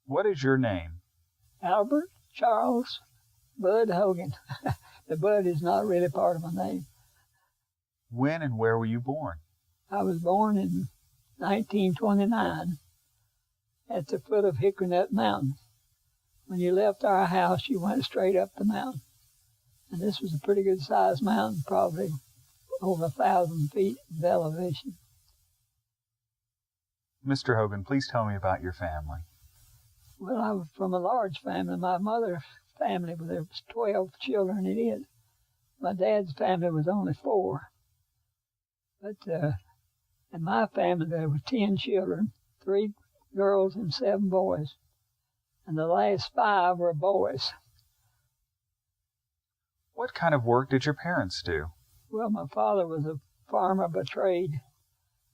What is your name? Albert Charles Bud Hogan. The Bud is not really part of my name. When and where were you born? I was born in 1929 at the foot of Hickory Nut Mountain. When you left our house, you went straight up the mountain. And this was a pretty good sized mountain, probably over 1,000 feet of elevation. Mr. Hogan, please tell me about your family. Well, I was from a large family. My mother's family, there was 12 children in it. My dad's family was only 4. But in my family, there were 10 children, 3 girls and 7 boys. And the last 5 were boys. What kind of work did your parents do? Well, my father was a farmer by trade,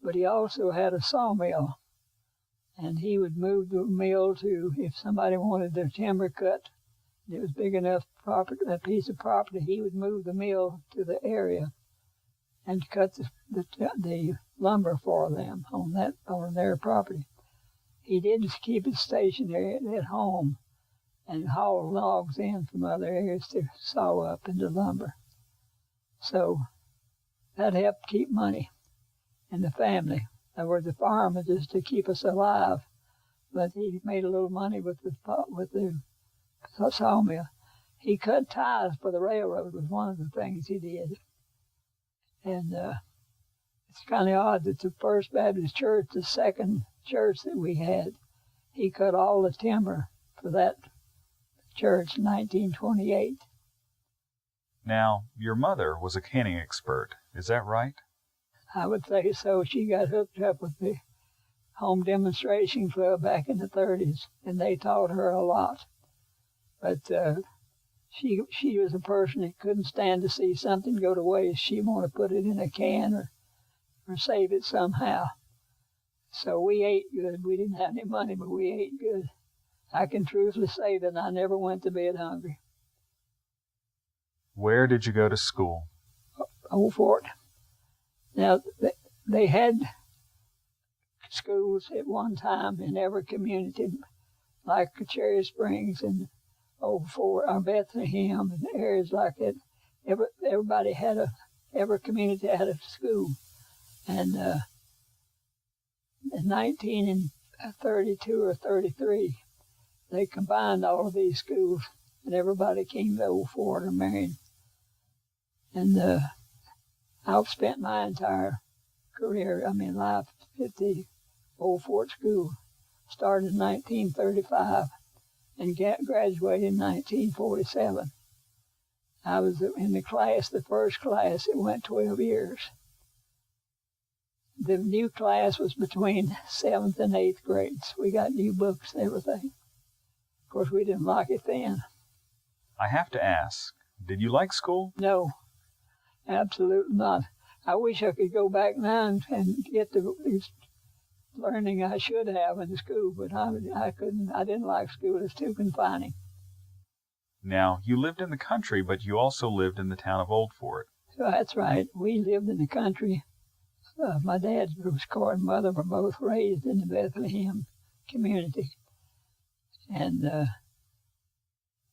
but he also had a sawmill. And he would move the mill to, if somebody wanted their timber cut, and it was big enough property, a piece of property, he would move the mill to the area and cut the lumber for them on their property. He did keep it stationary at home and haul logs in from other areas to saw up into lumber. So that helped keep money in the family. In other words, the farm was just to keep us alive, but he made a little money with the sawmill. He cut ties for the railroad was one of the things he did. And it's kind of odd that the First Baptist Church, the second church that we had, he cut all the timber for that church in 1928. Now, your mother was a canning expert, is that right? I would say so. She got hooked up with the Home Demonstration Club back in the 30s, and they taught her a lot. But she was a person that couldn't stand to see something go to waste. She wanted to put it in a can or save it somehow. So we ate good. We didn't have any money, but we ate good. I can truthfully say that I never went to bed hungry. Where did you go to school? Old Fort. Now, they had schools at one time in every community, like Cherry Springs and Old Fort, or Bethlehem, and areas like that. Every community had a school. And in 1932 or 33, they combined all of these schools, and everybody came to Old Fort or Marion. And I've spent my entire life at the Old Fort School. Started in 1935 and graduated in 1947. I was in the first class. It went 12 years. The new class was between 7th and 8th grades. We got new books and everything. Of course, we didn't like it then. I have to ask, did you like school? No, absolutely not. I wish I could go back now and get the learning I should have in the school, but I couldn't. I didn't like school. It's too confining. Now, you lived in the country, but you also lived in the town of Old Fort. So that's right. We lived in the country. My dad, Bruce Court, and mother were both raised in the Bethlehem community. And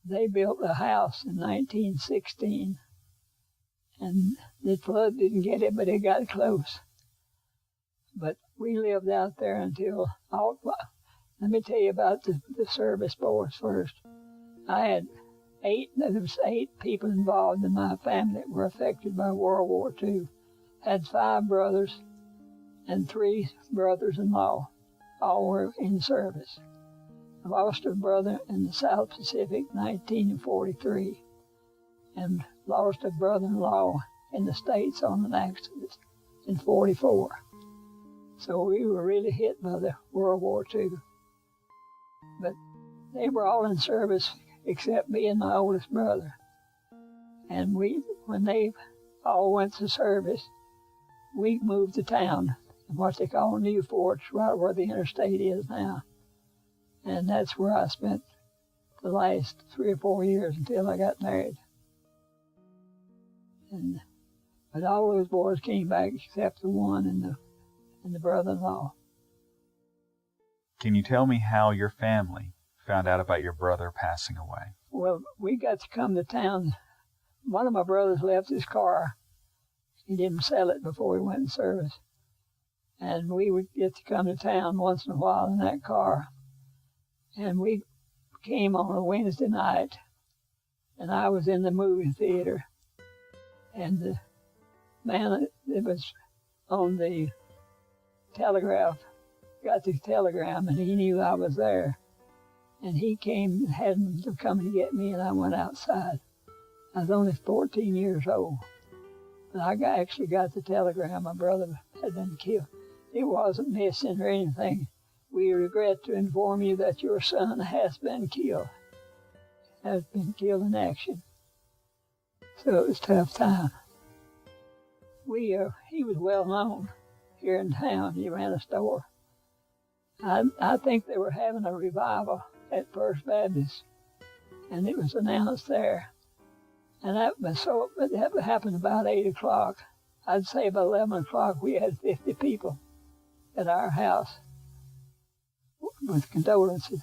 they built a house in 1916. And the flood didn't get it, but it got close. But we lived out there until, let me tell you about the service boys first. There was 8 people involved in my family that were affected by World War II. Had 5 brothers and 3 brothers-in-law. All were in service. I lost a brother in the South Pacific in 1943 and lost a brother-in-law in the States on an accident in 44. So we were really hit by the World War II. But they were all in service except me and my oldest brother. And when they all went to service, we moved to town, in what they call New Forts, right where the interstate is now. And that's where I spent the last 3 or 4 years until I got married. But all those boys came back except the one and the brother-in-law. Can you tell me how your family found out about your brother passing away? Well, we got to come to town. One of my brothers left his car. He didn't sell it before he went in service. And we would get to come to town once in a while in that car. And we came on a Wednesday night, and I was in the movie theater. And the man that was on the telegraph got the telegram, and he knew I was there. And he came, had him to come and get me, and I went outside. I was only 14 years old. And I actually got the telegram my brother had been killed. It wasn't missing or anything. We regret to inform you that your son has been killed. Has been killed in action. So it was a tough time. He was well known here in town. He ran a store. I think they were having a revival at First Baptist, and it was announced there. And that happened about 8 o'clock. I'd say about 11 o'clock we had 50 people at our house with condolences.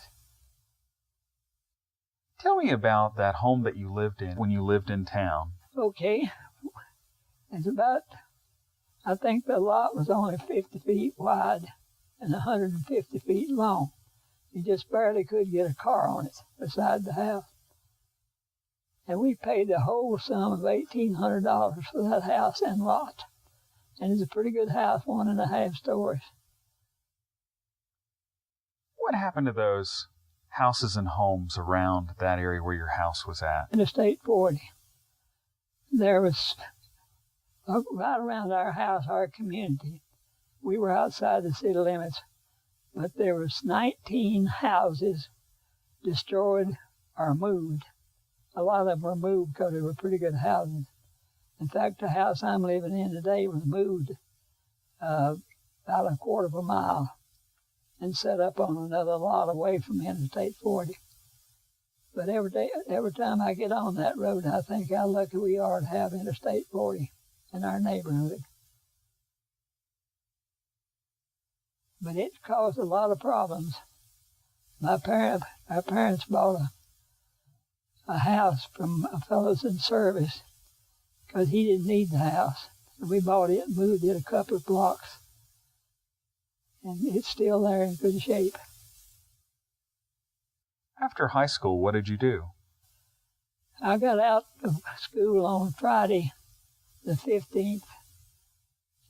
Tell me about that home that you lived in when you lived in town. Okay. It's about, I think the lot was only 50 feet wide and 150 feet long. You just barely could get a car on it beside the house. And we paid the whole sum of $1,800 for that house and lot. And it's a pretty good house, 1.5 stories. What happened to those houses and homes around that area where your house was at? Interstate 40. There was, right around our house, our community, we were outside the city limits, but there was 19 houses destroyed or moved. A lot of them were moved because they were pretty good houses. In fact, the house I'm living in today was moved about a quarter of a mile and set up on another lot away from Interstate 40. But every time I get on that road, I think how lucky we are to have Interstate 40 in our neighborhood. But it caused a lot of problems. Our parents bought a house from a fellow's in service because he didn't need the house. So we bought it and moved it a couple of blocks. And it's still there in good shape. After high school, what did you do? I got out of school on Friday the 15th,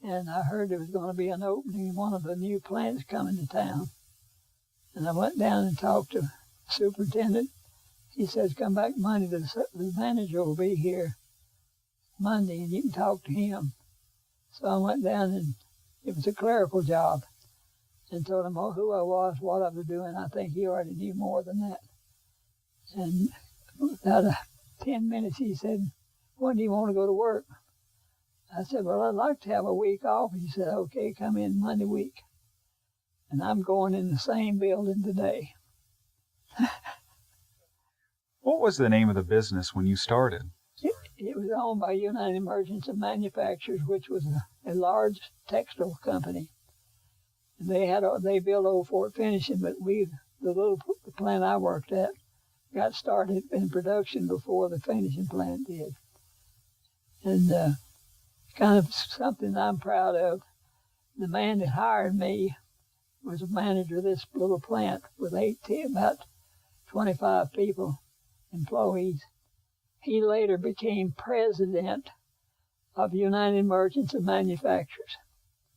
and I heard there was going to be an opening in one of the new plants coming to town. And I went down and talked to the superintendent. He says, come back Monday, the manager will be here Monday, and you can talk to him. So I went down, and it was a clerical job, and told him who I was, what I was doing. I think he already knew more than that. And about 10 minutes, he said, when do you want to go to work? I said, well, I'd like to have a week off. He said, okay, come in Monday week. And I'm going in the same building today. What was the name of the business when you started? It was owned by United Merchants and Manufacturers, which was a large textile company. And they built Old Fort Finishing, but the plant I worked at got started in production before the finishing plant did. And kind of something I'm proud of. The man that hired me was a manager of this little plant with about 25 people, employees. He later became president of United Merchants and Manufacturers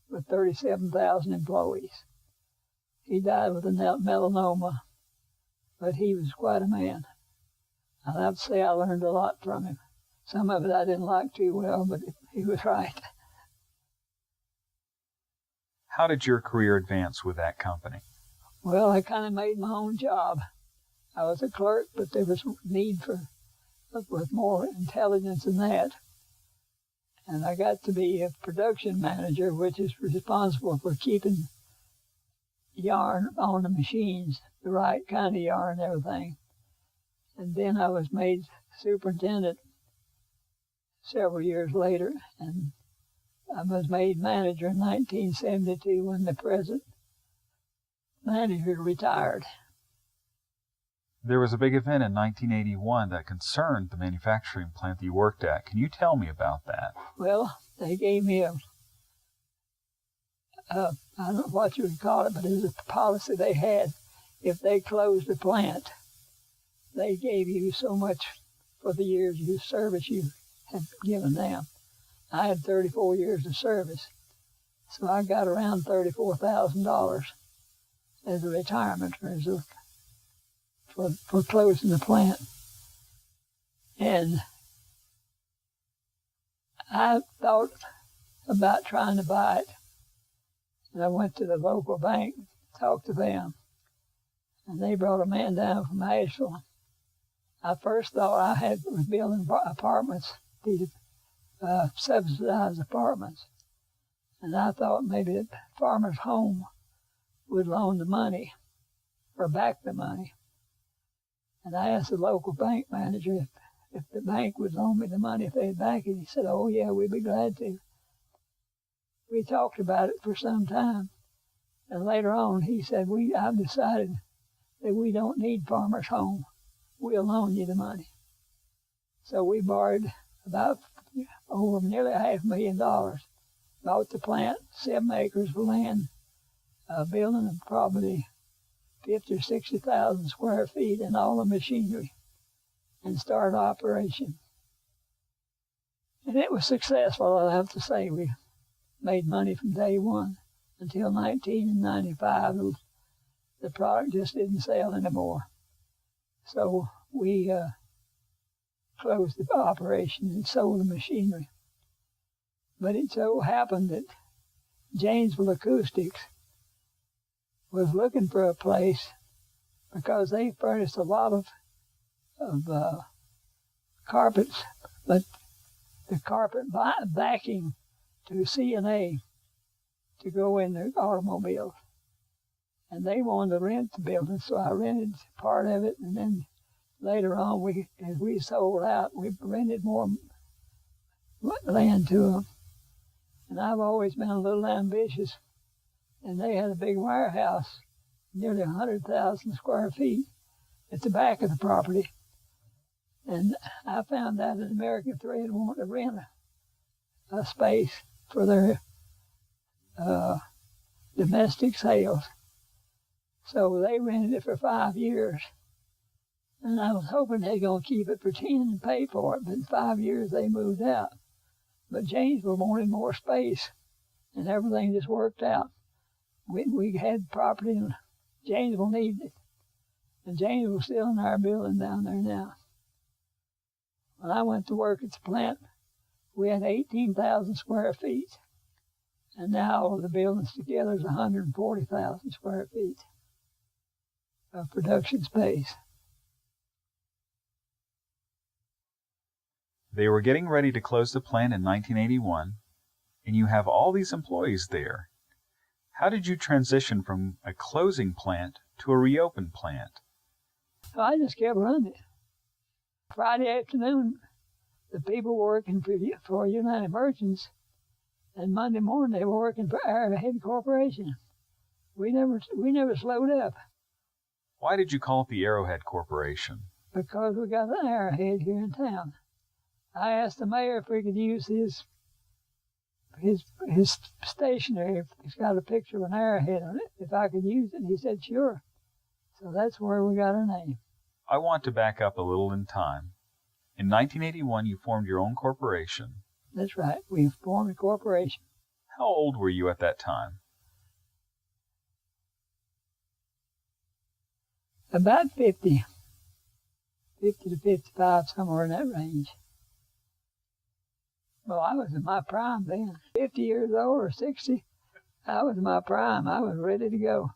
with 37,000 employees. He died with a melanoma, but he was quite a man. And I have to say I learned a lot from him. Some of it I didn't like too well, but he was right. How did your career advance with that company? Well, I kind of made my own job. I was a clerk, but there was need with more intelligence than that. And I got to be a production manager, which is responsible for keeping yarn on the machines, the right kind of yarn and everything. And then I was made superintendent several years later, and I was made manager in 1972 when the present manager retired. There was a big event in 1981 that concerned the manufacturing plant that you worked at. Can you tell me about that? Well, they gave me I don't know what you would call it, but it was a policy they had. If they closed the plant, they gave you so much for the years of service you had given them. I had 34 years of service, so I got around $34,000 as a retirement for closing the plant. And I thought about trying to buy it. And I went to the local bank, talked to them, and they brought a man down from Asheville. I first thought I was building apartments, these subsidized apartments, and I thought maybe the Farmer's Home would loan the money or back the money. And I asked the local bank manager if the bank would loan me the money if they'd back it. He said, "Oh yeah, we'd be glad to." We talked about it for some time, and later on he said, "I've decided that we don't need Farmer's Home. We'll loan you the money." So we borrowed about over nearly $500,000, bought the plant, 7 acres of land, a building of probably 50 or 60,000 square feet, and all the machinery, and started operation. And it was successful, I'll have to say. We made money from day one until 1995. The product just didn't sell anymore. So we closed the operation and sold the machinery. But it so happened that Janesville Acoustics was looking for a place because they furnished a lot of carpets, but the carpet backing to C&A to go in the automobiles. And they wanted to rent the building, so I rented part of it, and then later on, as we sold out, we rented more land to them. And I've always been a little ambitious, and they had a big warehouse, nearly 100,000 square feet, at the back of the property. And I found out that American Thread wanted to rent a space for their domestic sales. So they rented it for 5 years. And I was hoping they were going to keep it for 10 and pay for it, but in 5 years they moved out. But Janesville wanted more space, and everything just worked out. We had property, and Janesville needed it. And Janesville's still in our building down there now. When I went to work at the plant, we had 18,000 square feet. And now all of the buildings together is 140,000 square feet of production space. They were getting ready to close the plant in 1981, and you have all these employees there. How did you transition from a closing plant to a reopened plant? I just kept running it. Friday afternoon, the people were working for United Merchants, and Monday morning they were working for Arrowhead Corporation. We never slowed up. Why did you call it the Arrowhead Corporation? Because we got an Arrowhead here in town. I asked the mayor if we could use his stationery, if it's got a picture of an arrowhead on it, if I could use it. And he said, sure. So that's where we got our name. I want to back up a little in time. In 1981, you formed your own corporation. That's right. We formed a corporation. How old were you at that time? About 50 to 55, somewhere in that range. Well, I was in my prime then. 50 years old or 60, I was in my prime. I was ready to go.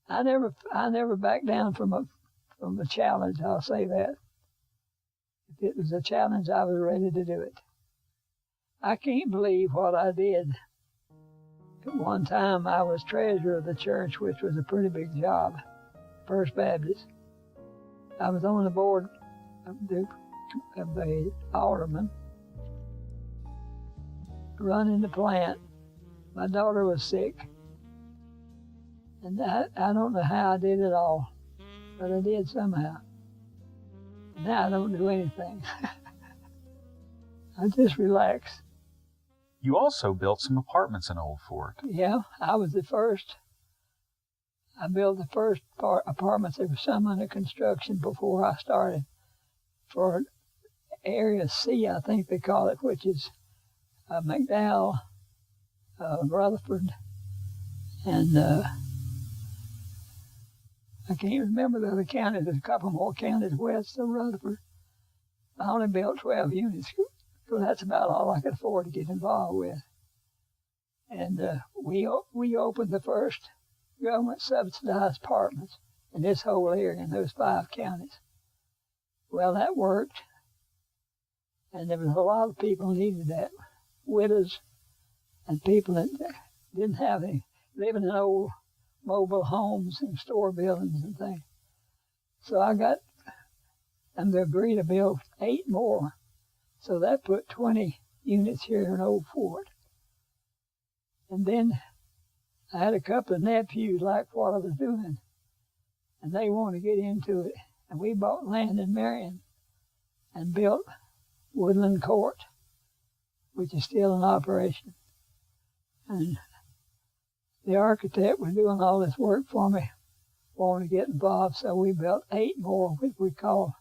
I never backed down from a challenge, I'll say that. If it was a challenge, I was ready to do it. I can't believe what I did. At one time, I was treasurer of the church, which was a pretty big job, First Baptist. I was on the board of the alderman, running the plant. My daughter was sick, and I don't know how I did it all. but I did somehow. Now I don't do anything. I just relax. You also built some apartments in Old Fort. Yeah, I was the first. I built the first apartments. There was some under construction before I started for Area C, I think they call it, which is McDowell, Rutherford, and I can't remember the other counties. There's a couple more counties west of Rutherford. I only built 12 units, so that's about all I could afford to get involved with. And we opened the first government subsidized apartments in this whole area, in those 5 counties. Well, that worked, and there was a lot of people needed that, widows and people that didn't have any, living in old mobile homes and store buildings and things. So I got them to agree to build 8 more. So that put 20 units here in Old Fort. And then I had a couple of nephews like what I was doing, and they wanted to get into it. And we bought land in Marion and built Woodland Court, which is still in operation. And the architect was doing all this work for me, wanted to get involved, so we built 8 more, which we call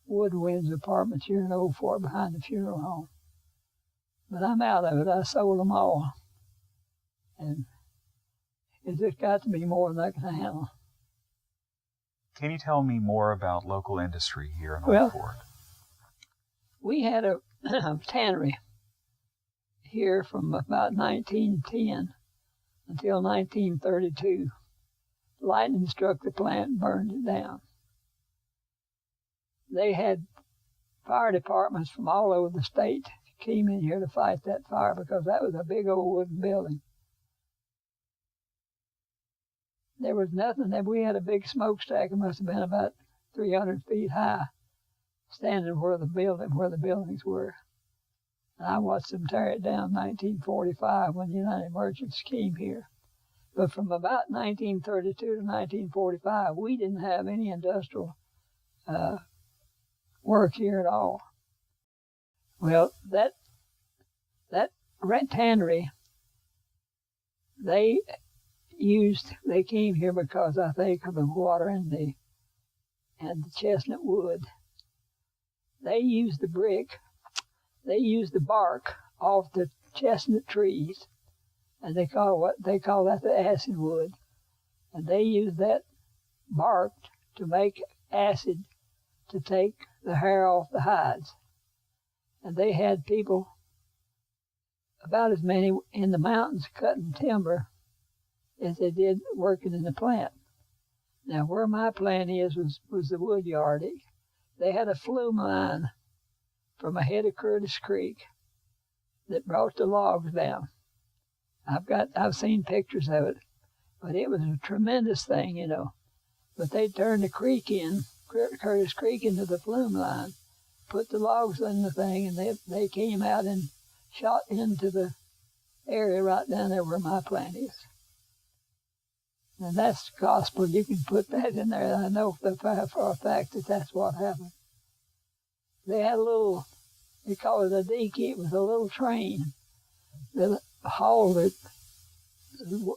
Woodwinds apartments here in Old Fort behind the funeral home. But I'm out of it. I sold them all. And it just got to be more than I can handle. Can you tell me more about local industry here in Old Fort? We had a tannery here from about 1910 until 1932. Lightning struck the plant and burned it down. They had fire departments from all over the state came in here to fight that fire because that was a big old wooden building. There was nothing. We had a big smokestack. It must have been about 300 feet high, standing where the buildings were. And I watched them tear it down in 1945 when the United Merchants came here. But from about 1932 to 1945, we didn't have any industrial work here at all. Well, that tannery, they came here because I think of the water and the chestnut wood. They used the brick, they used the bark off the chestnut trees, and they call that the acid wood. And they used that bark to make acid to take the hair off the hides. And they had people, about as many in the mountains cutting timber as they did working in the plant. Now, where my plant was the wood yard. They had a flume line from ahead of Curtis Creek that brought the logs down. I've seen pictures of it, but it was a tremendous thing, you know. But they turned the creek Curtis Creek into the flume line, put the logs in the thing, and they came out and shot into the area right down there where my plant is. And that's gospel. You can put that in there. I know for a fact that that's what happened. They had they call it a dinky. It was a little train that hauled it,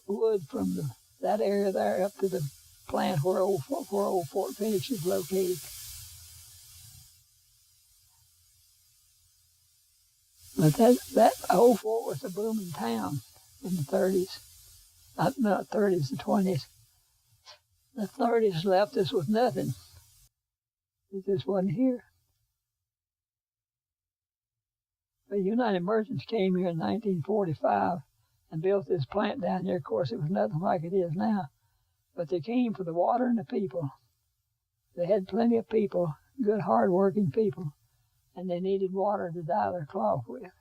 wood from that area there up to the plant where Old Fort Finish is located. But that Old Fort was a booming town in the 30s. Not 30s, the 20s. The 30s left us with nothing. It just wasn't here. The United Merchants came here in 1945 and built this plant down here. Of course, it was nothing like it is now. But they came for the water and the people. They had plenty of people, good, hard-working people, and they needed water to dye their cloth with.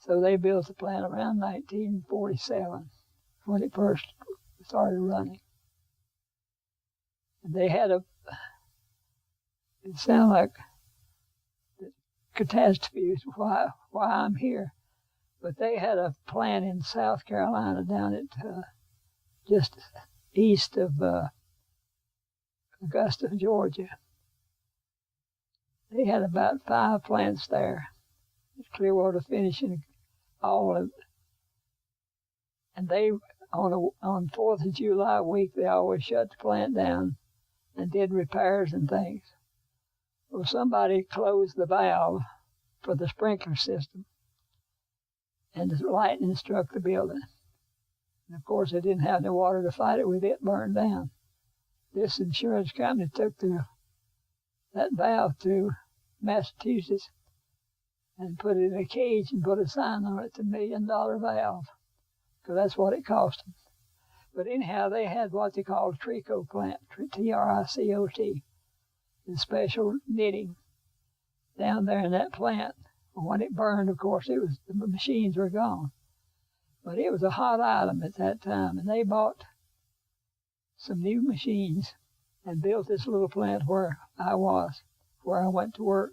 So they built the plant around 1947 when it first started running. And they had it sounded like the catastrophe is why I'm here. But they had a plant in South Carolina down at just east of Augusta, Georgia. They had about 5 plants there. Clearwater Finishing, all of it. And they, on 4th of July week, they always shut the plant down and did repairs and things. Well, somebody closed the valve for the sprinkler system, and the lightning struck the building. And of course, they didn't have no water to fight it with. It burned down. This insurance company took that valve to Massachusetts and put it in a cage and put a sign on it, it's $1 million valve, because that's what it cost them. But anyhow, they had what they called a tricot plant, T-R-I-C-O-T, the special knitting down there in that plant. When it burned, of course, the machines were gone. But it was a hot item at that time, and they bought some new machines and built this little plant where I went to work.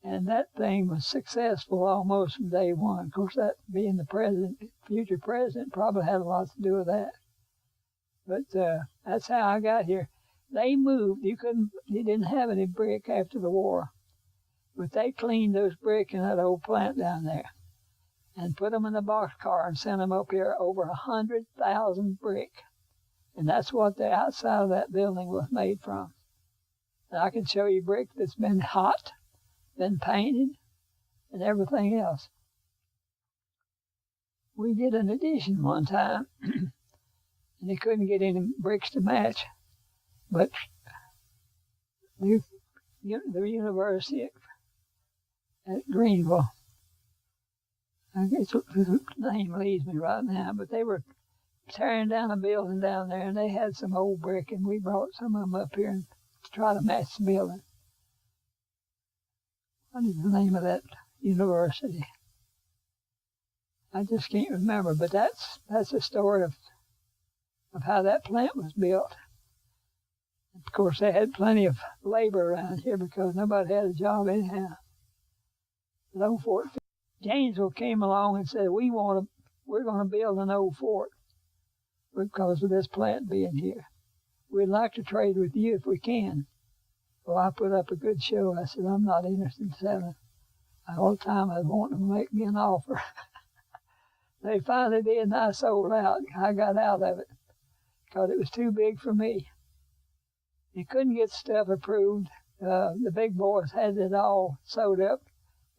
And that thing was successful almost from day one. Of course, that being the future president probably had a lot to do with that. But that's how I got here. They moved. You didn't have any brick after the war. But they cleaned those brick in that old plant down there and put them in a boxcar and sent them up here, over 100,000 brick. And that's what the outside of that building was made from. And I can show you brick that's been hot, been painted, and everything else. We did an addition one time, and they couldn't get any bricks to match. But the university at Greenville, I guess the name leaves me right now, but they were tearing down a building down there, and they had some old brick, and we brought some of them up here to try to match the building. What is the name of that university? I just can't remember, but that's a story of how that plant was built. Of course, they had plenty of labor around here because nobody had a job anyhow. But old Fort Janesville came along and said, we're going to build an old fort because of this plant being here. We'd like to trade with you if we can. Well, I put up a good show. I said, I'm not interested in selling. All the time I was wanting them to make me an offer. They finally did, and I sold out. I got out of it because it was too big for me. You couldn't get stuff approved. The big boys had it all sewed up.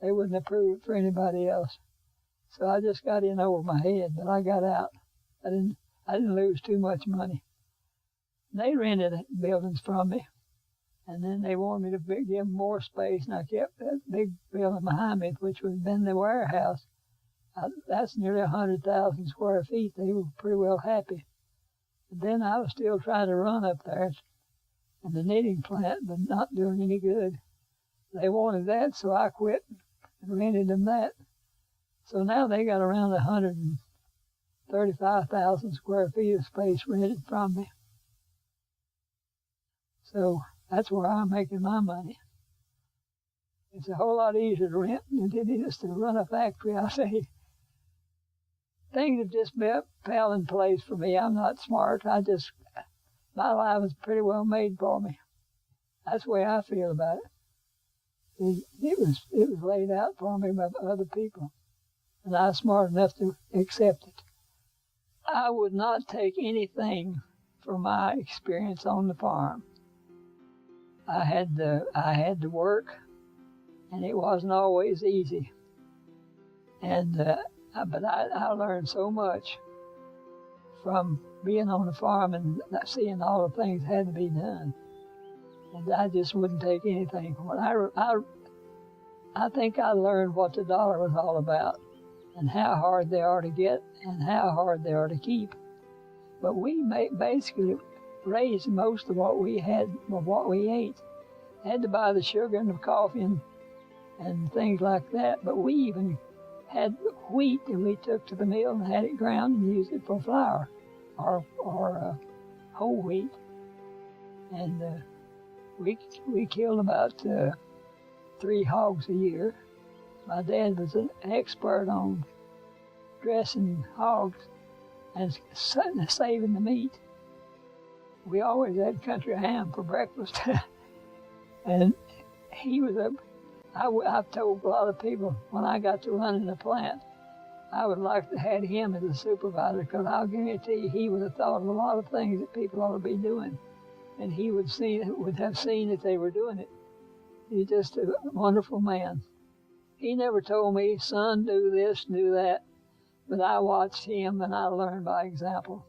They wouldn't approve it for anybody else. So I just got in over my head, but I got out. I didn't lose too much money. They rented buildings from me, and then they wanted me to give them more space, and I kept that big building behind me, which was been the warehouse. That's nearly 100,000 square feet. They were pretty well happy. But then I was still trying to run up there in the knitting plant, but not doing any good. They wanted that, so I quit and rented them that. So now they got around 135,000 square feet of space rented from me. So that's where I'm making my money. It's a whole lot easier to rent than it is to run a factory. I say, things have just fell in place for me. I'm not smart. My life is pretty well made for me. That's the way I feel about it. It was laid out for me by other people, and I was smart enough to accept it. I would not take anything from my experience on the farm. I had to work, and it wasn't always easy. But I learned so much from being on the farm and seeing all the things that had to be done. And I just wouldn't take anything from it. I think I learned what the dollar was all about and how hard they are to get and how hard they are to keep. But we basically raised most of what we had, of what we ate. Had to buy the sugar and the coffee and things like that, but we even had wheat that we took to the mill and had it ground and used it for flour or whole wheat. And we killed about 3 hogs a year. My dad was an expert on dressing hogs and saving the meat. we always had country ham for breakfast. And he was I've told a lot of people when I got to running the plant, I would like to have him as a supervisor, because I'll guarantee you he would have thought of a lot of things that people ought to be doing. And he would have seen that they were doing it. He's just a wonderful man. He never told me, son, do this, do that. But I watched him and I learned by example.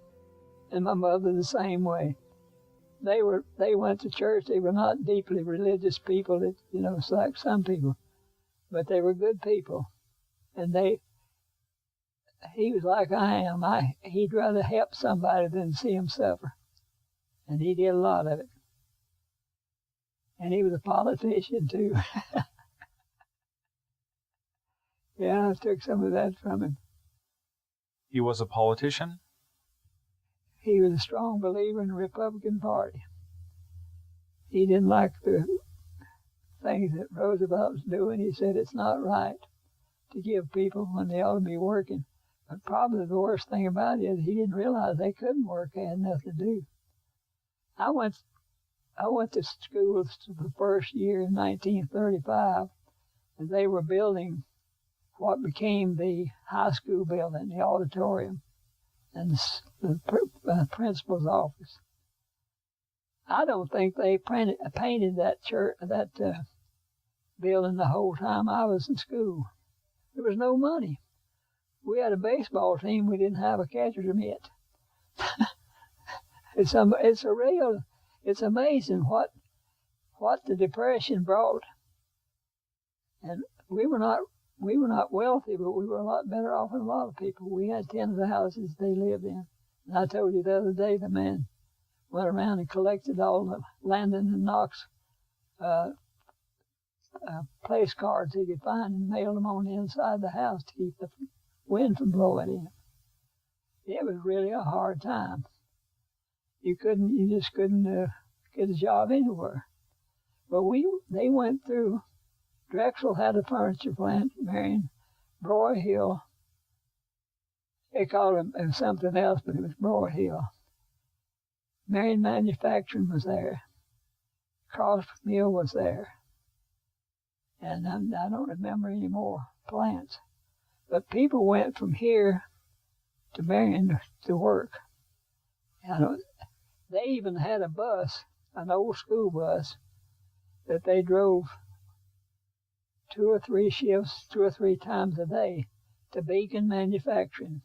And my mother the same way. They went to church. They were not deeply religious people, that, it's like some people. But they were good people. And he was like I am. He'd rather help somebody than see him suffer. And he did a lot of it. And he was a politician, too. Yeah, I took some of that from him. He was a politician? He was a strong believer in the Republican Party. He didn't like the things that Roosevelt was doing. He said it's not right to give people when they ought to be working. But probably the worst thing about it is he didn't realize they couldn't work. They had nothing to do. I went to school the first year in 1935, and they were building what became the high school building, the auditorium, and the principal's office. I don't think they painted that building the whole time I was in school. There was no money. We had a baseball team. We didn't have a catcher's mitt. It's amazing what the Depression brought. And we were not wealthy, but we were a lot better off than a lot of people. We had 10 of the houses they lived in. And I told you the other day, the man went around and collected all the Landon and Knox place cards he could find and mailed them on the inside of the house to keep the wind from blowing in. It was really a hard time. You just couldn't get a job anywhere. But they went through. Drexel had a furniture plant, Marion, Broyhill. They called it something else, but it was Broyhill. Marion Manufacturing was there. Cross Mill was there. And I don't remember any more plants. But people went from here to Marion to work. They even had a bus, an old school bus, that they drove 2 or 3 shifts, 2 or 3 times a day to Beacon Manufacturing.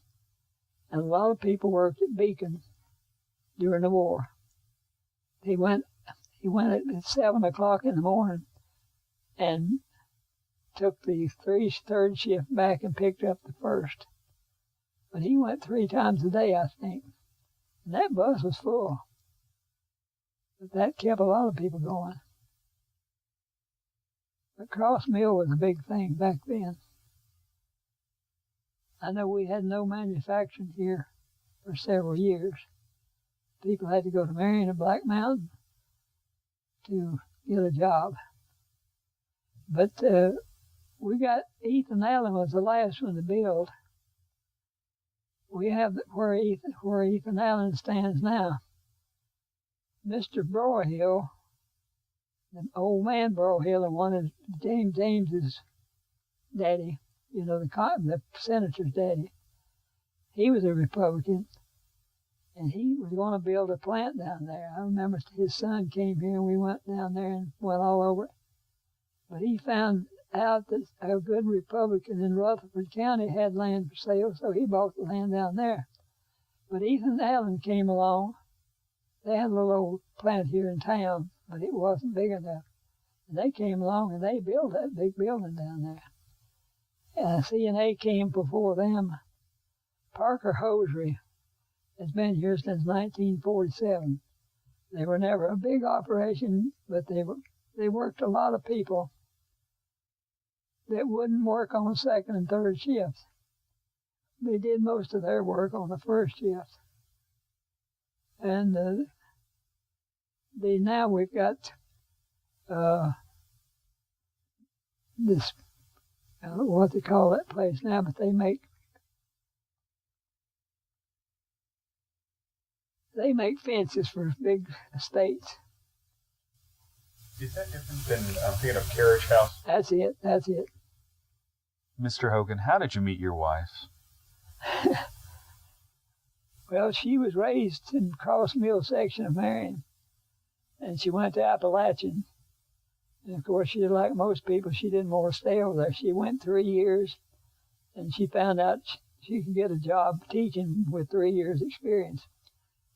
And a lot of people worked at Beacon during the war. He went at 7 o'clock in the morning and took the third shift back and picked up the first. But he went 3 times a day, I think. And that bus was full. But that kept a lot of people going. But Cross Mill was a big thing back then. I know we had no manufacturing here for several years. People had to go to Marion or Black Mountain to get a job. But we got Ethan Allen was the last one to build. We have where Ethan Allen stands now. Mr. Broyhill, the old man Broyhill, and one is James's daddy, the senator's daddy. He was a Republican, and he was going to build a plant down there. I remember his son came here, and we went down there and went all over it. But he found out that a good Republican in Rutherford County had land for sale, so he bought the land down there. But Ethan Allen came along. They had a little old plant here in town, but it wasn't big enough. And they came along and they built that big building down there. C&A came before them. Parker Hosiery has been here since 1947. They were never a big operation, but they worked a lot of people that wouldn't work on the second and third shifts. They did most of their work on the first shift. And now we've got this, I don't know what they call that place now, but they They make fences for big estates. Is that different than, I'm thinking of carriage house? That's it. Mr. Hogan, how did you meet your wife? Well, she was raised in Cross Mill section of Marion, and she went to Appalachian. And of course, she, like most people, she didn't want to stay over there. She went 3 years, and she found out she could get a job teaching with 3 years experience.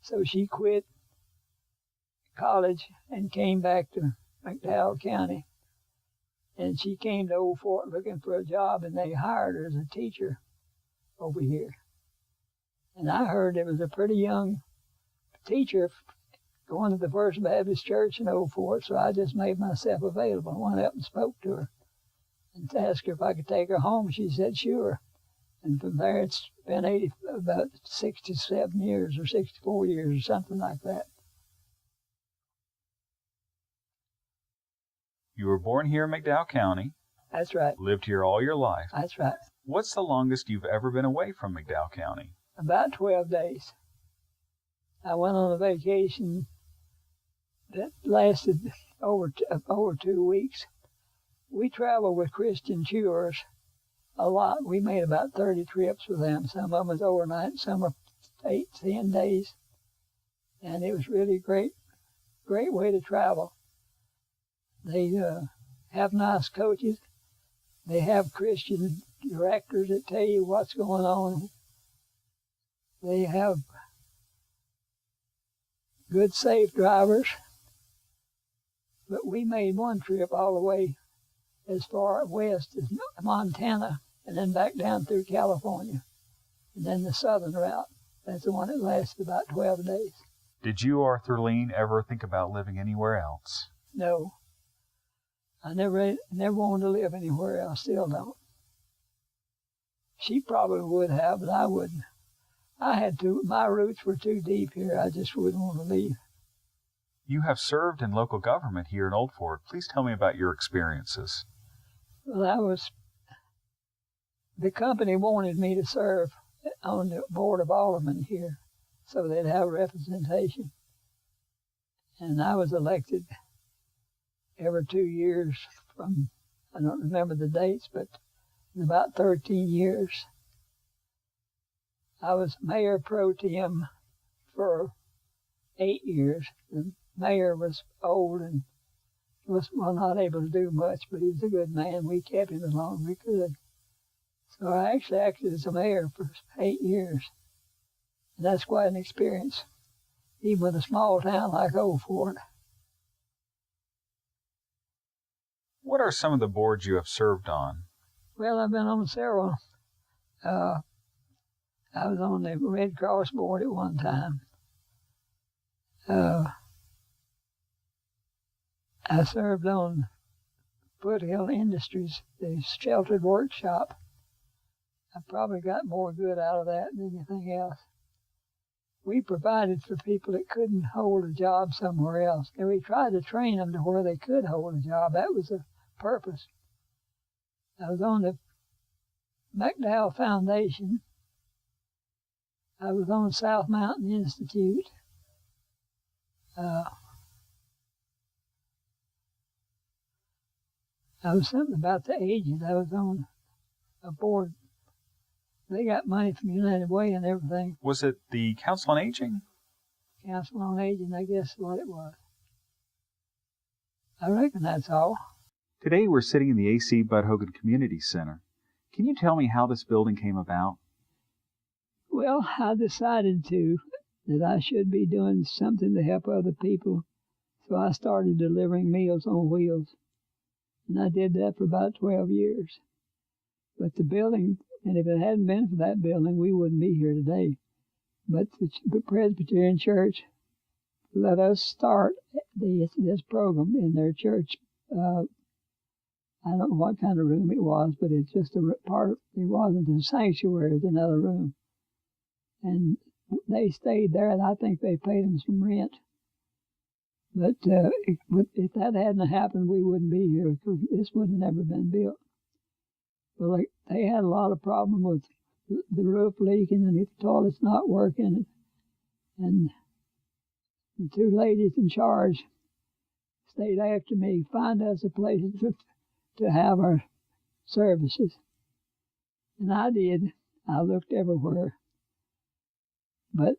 So she quit college and came back to McDowell County. And she came to Old Fort looking for a job, and they hired her as a teacher over here. And I heard there was a pretty young teacher going to the First Baptist Church in Old Fort, so I just made myself available. I went up and spoke to her and asked her if I could take her home. She said, sure. And from there, it's been about 67 years or 64 years or something like that. You were born here in McDowell County. That's right. Lived here all your life. That's right. What's the longest you've ever been away from McDowell County? About 12 days. I went on a vacation that lasted over 2 weeks. We traveled with Christian Tours a lot. We made about 30 trips with them. Some of them was overnight, some were 8, 10 days. And it was really a great way to travel. They have nice coaches. They have Christian directors that tell you what's going on. They have good, safe drivers. But we made one trip all the way as far west as Montana and then back down through California. And then the southern route. That's the one that lasted about 12 days. Did you, Arthur Lean, ever think about living anywhere else? No. I never wanted to live anywhere else. Still don't. She probably would have, but I wouldn't. My roots were too deep here. I just wouldn't want to leave. You have served in local government here in Old Fort. Please tell me about your experiences. Well, the company wanted me to serve on the Board of Aldermen here, so they'd have representation. And I was elected every 2 years from, I don't remember the dates, but in about 13 years. I was mayor pro tem for 8 years. The mayor was old and was not able to do much, but he was a good man. We kept him as long as we could. So I actually acted as a mayor for 8 years. And that's quite an experience, even with a small town like Old Fort. What are some of the boards you have served on? Well, I've been on several. I was on the Red Cross board at one time. I served on Foothill Industries, the sheltered workshop. I probably got more good out of that than anything else. We provided for people that couldn't hold a job somewhere else, and we tried to train them to where they could hold a job. That was the purpose. I was on the McDowell Foundation. I was on South Mountain Institute. I was something about the aged. I was on a board. They got money from United Way and everything. Was it the Council on Aging? Council on Aging, I guess is what it was. I reckon that's all. Today we're sitting in the A.C. Bud Hogan Community Center. Can you tell me how this building came about? Well, I decided that I should be doing something to help other people, so I started delivering Meals on Wheels. And I did that for about 12 years. But the building, and if it hadn't been for that building, we wouldn't be here today. But the Presbyterian Church let us start this program in their church. I don't know what kind of room it was, but it's just a part. It wasn't a sanctuary; it's another room. And they stayed there, and I think they paid them some rent. But if that hadn't happened, we wouldn't be here, because this would have never been built. Well, they had a lot of problems with the roof leaking and the toilets not working. And The two ladies in charge stayed after me, find us a place to have our services. And I did. I looked everywhere. But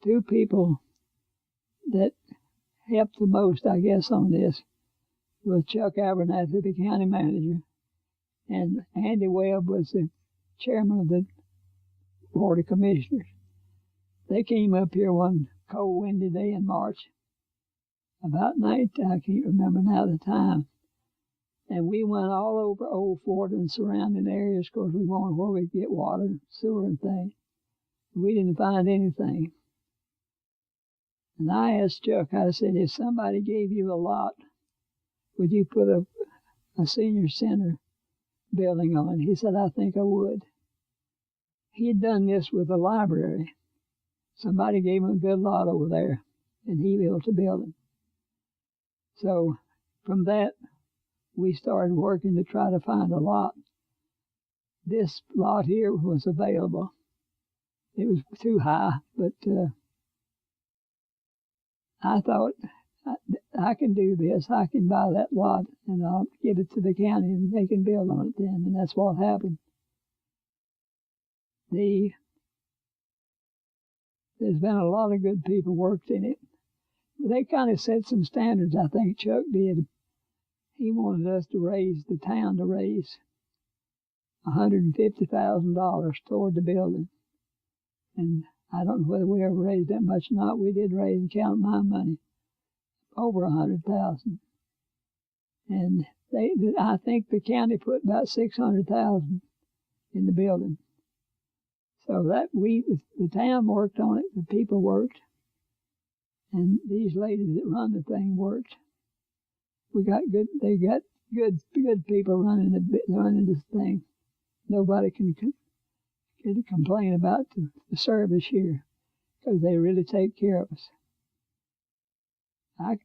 two people that helped the most, I guess, on this was Chuck Abernathy, the county manager, and Andy Webb was the chairman of the Board of Commissioners. They came up here one cold, windy day in March, about night, I can't remember now the time. And we went all over Old Fort and surrounding areas because we wanted where we'd get water, sewer, and things. We didn't find anything. And I asked Chuck, I said, if somebody gave you a lot, would you put a senior center building on it? He said, I think I would. He had done this with the library. Somebody gave him a good lot over there, and he built a building. So from that, we started working to try to find a lot. This lot here was available. It was too high, but I thought, I can do this. I can buy that lot, and I'll give it to the county, and they can build on it then. And that's what happened. There's been a lot of good people worked in it. They kind of set some standards, I think Chuck did. He wanted us to raise, the town to raise $150,000 toward the building. And I don't know whether we ever raised that much or not. We did raise, and count my money, over $100,000. And I think the county put about $600,000 in the building. So that the town worked on it, the people worked, and these ladies that run the thing worked. They got good people running this thing. Nobody can complain about the service here because they really take care of us.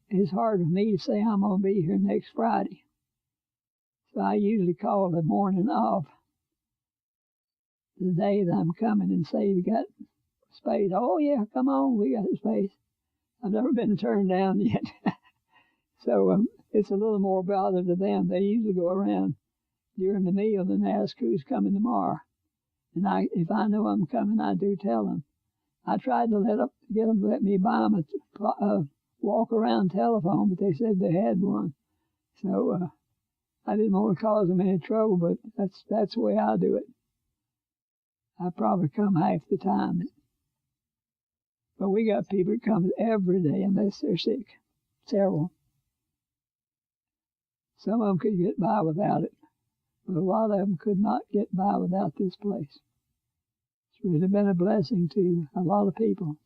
It's hard for me to say I'm going to be here next Friday. So I usually call the morning off the day that I'm coming and say, we got space. Oh, yeah, come on, we got space. I've never been turned down yet. So it's a little more bother to them. They usually go around during the meal and ask who's coming tomorrow. And if I know I'm coming, I do tell them. I tried to get them to let me buy them a walk-around telephone, but they said they had one. So I didn't want to cause them any trouble, but that's the way I do it. I probably come half the time. But we got people that come every day unless they're sick. Several. Some of them could get by without it, but a lot of them could not get by without this place. It's really been a blessing to a lot of people.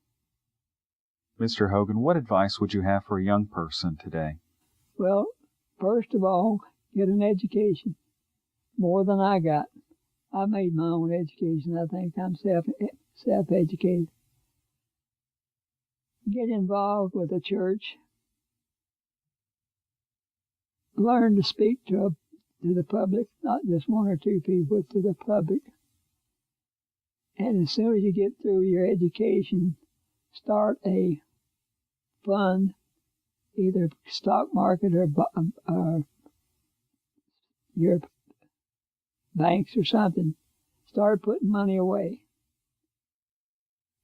Mr. Hogan, what advice would you have for a young person today? Well, first of all, get an education. More than I got. I made my own education. I think I'm self-educated. Get involved with a church. Learn to speak to the public, not just one or two people, but to the public. And as soon as you get through your education, start a fund, either stock market or your banks or something. Start putting money away.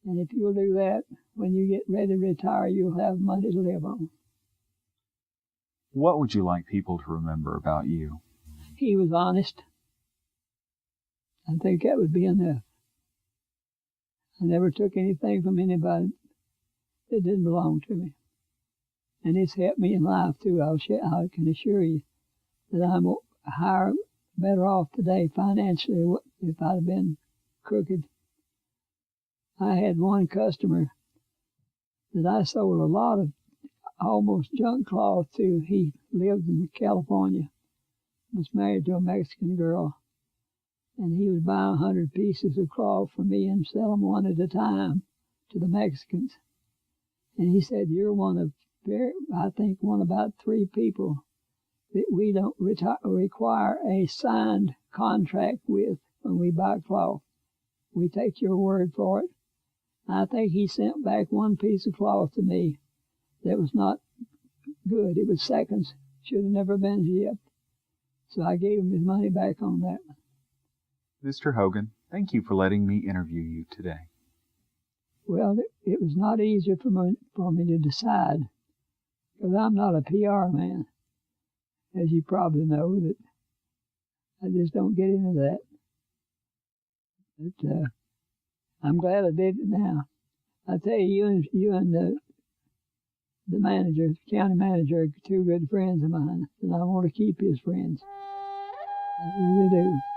And if you'll do that, when you get ready to retire, you'll have money to live on. What would you like people to remember about you? He was honest. I think that would be enough. I never took anything from anybody that didn't belong to me. And it's helped me in life, too. I can assure you that I'm better off today financially if I'd have been crooked. I had one customer that I sold a lot of almost junk cloth to. He lived in California, was married to a Mexican girl, and he was buying 100 pieces of cloth from me and sell them one at a time to the Mexicans. And he said, you're one of about 3 people that we don't require a signed contract with when we buy cloth. We take your word for it. I think he sent back one piece of cloth to me that was not good. It was seconds. Should have never been zipped. So I gave him his money back on that. Mr. Hogan, thank you for letting me interview you today. Well, it was not easy for me to decide, because I'm not a PR man, as you probably know, that I just don't get into that. But I'm glad I did it now. I tell you, you and the manager, county manager, are two good friends of mine, and I want to keep you as friends. I really do.